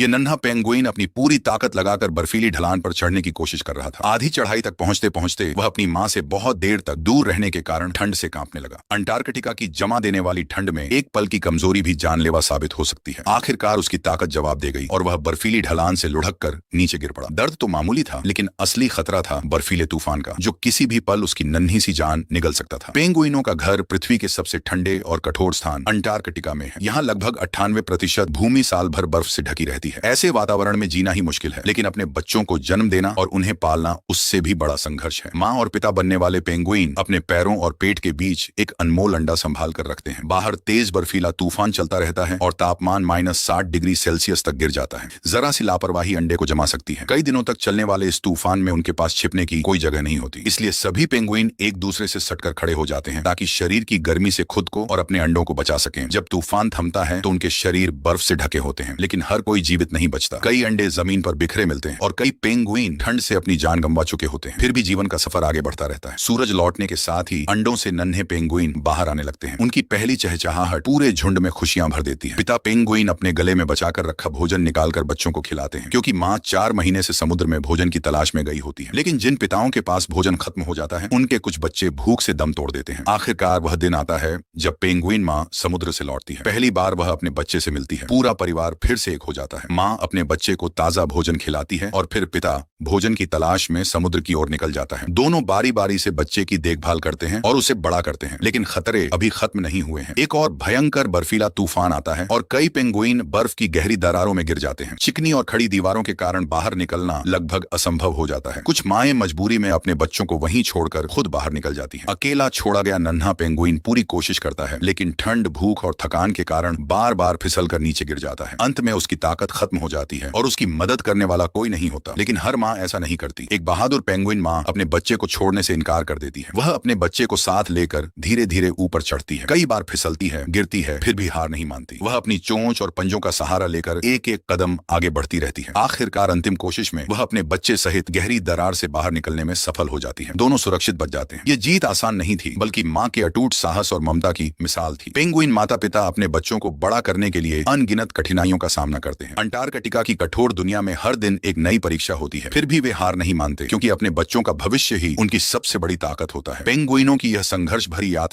ये नन्हा पेंगुइन अपनी पूरी ताकत लगाकर बर्फीली ढलान पर चढ़ने की कोशिश कर रहा था। आधी चढ़ाई तक पहुंचते पहुंचते वह अपनी मां से बहुत देर तक दूर रहने के कारण ठंड से कांपने लगा। अंटार्कटिका की जमा देने वाली ठंड में एक पल की कमजोरी भी जानलेवा साबित हो सकती है। आखिरकार उसकी ताकत जवाब दे गई और वह बर्फीली ढलान से लुढ़क कर नीचे गिर पड़ा। दर्द तो मामूली था, लेकिन असली खतरा था बर्फीले तूफान का, जो किसी भी पल उसकी नन्ही सी जान निगल सकता था। पेंगुइनों का घर पृथ्वी के सबसे ठंडे और कठोर स्थान अंटार्कटिका में है। यहाँ लगभग 98% भूमि साल भर बर्फ से ढकी रहती है। ऐसे वातावरण में जीना ही मुश्किल है, लेकिन अपने बच्चों को जन्म देना और उन्हें पालना उससे भी बड़ा संघर्ष है। माँ और पिता बनने वाले पेंगुइन अपने पैरों और पेट के बीच एक अनमोल अंडा संभाल कर रखते हैं। बाहर तेज बर्फीला तूफान चलता रहता है और तापमान -60 डिग्री सेल्सियस तक गिर जाता है। जरा सी लापरवाही अंडे को जमा सकती है। कई दिनों तक चलने वाले इस तूफान में उनके पास छिपने की कोई जगह नहीं होती, इसलिए सभी पेंगुइन एक दूसरे से सटकर खड़े हो जाते हैं ताकि शरीर की गर्मी से खुद को और अपने अंडों को बचा सकें। जब तूफान थमता है तो उनके शरीर बर्फ से ढके होते हैं, लेकिन हर कोई जीवित नहीं बचता। कई अंडे जमीन पर बिखरे मिलते हैं और कई पेंगुइन ठंड से अपनी जान गंवा चुके होते हैं। फिर भी जीवन का सफर आगे बढ़ता रहता है। सूरज लौटने के साथ ही अंडों से नन्हे पेंगुइन बाहर आने लगते हैं। उनकी पहली चहचहाहट पूरे झुंड में खुशियां भर देती है। पिता पेंगुइन अपने गले में बचाकर रखा भोजन निकालकर बच्चों को खिलाते हैं, क्योंकि माँ 4 महीने से समुद्र में भोजन की तलाश में गई होती है। लेकिन जिन पिताओं के पास भोजन खत्म हो जाता है, उनके कुछ बच्चे भूख से दम तोड़ देते हैं। आखिरकार वह दिन आता है जब पेंगुइन माँ समुद्र से लौटती है। पहली बार वह अपने बच्चे से मिलती है। पूरा परिवार फिर से एक हो जाता है। माँ अपने बच्चे को ताजा भोजन खिलाती है और फिर पिता भोजन की तलाश में समुद्र की ओर निकल जाता है। दोनों बारी बारी से बच्चे की देखभाल करते हैं और उसे बड़ा करते हैं, लेकिन खतरे अभी खत्म नहीं हुए हैं। एक और भयंकर बर्फीला तूफान आता है और कई पेंगुइन बर्फ की गहरी दरारों में गिर जाते हैं। चिकनी और खड़ी दीवारों के कारण बाहर निकलना लगभग असंभव हो जाता है। कुछ माएं मजबूरी में अपने बच्चों को वहीं छोड़कर खुद बाहर निकल जाती हैं। अकेला छोड़ा गया नन्हा पेंगुइन पूरी कोशिश करता है, लेकिन ठंड, भूख और थकान के कारण बार बार फिसल कर नीचे गिर जाता है। अंत में उसकी ताकत खत्म हो जाती है और उसकी मदद करने वाला कोई नहीं होता। लेकिन हर माँ ऐसा नहीं करती। एक बहादुर पेंगुइन माँ अपने बच्चे को छोड़ने से इनकार कर देती है। वह अपने बच्चे को साथ लेकर धीरे धीरे ऊपर चढ़ती है। कई बार फिसलती है, गिरती है, फिर भी हार नहीं मानती। वह अपनी चोंच और पंजों का सहारा लेकर एक एक कदम आगे बढ़ती रहती है। आखिरकार अंतिम कोशिश में वह अपने बच्चे सहित गहरी दरार से बाहर निकलने में सफल हो जाती है। दोनों सुरक्षित बच जाते हैं। ये जीत आसान नहीं थी, बल्कि माँ के अटूट साहस और ममता की मिसाल थी। पेंगुइन माता पिता अपने बच्चों को बड़ा करने के लिए अनगिनत कठिनाइयों का सामना करते हैं। अंटार्कटिका की कठोर दुनिया में हर दिन एक नई परीक्षा होती है, फिर भी वे हार नहीं मानते, क्योंकि अपने बच्चों का भविष्य ही उनकी सबसे बड़ी ताकत होता है। पेंगुइनों की यह संघर्ष भरी यात्रा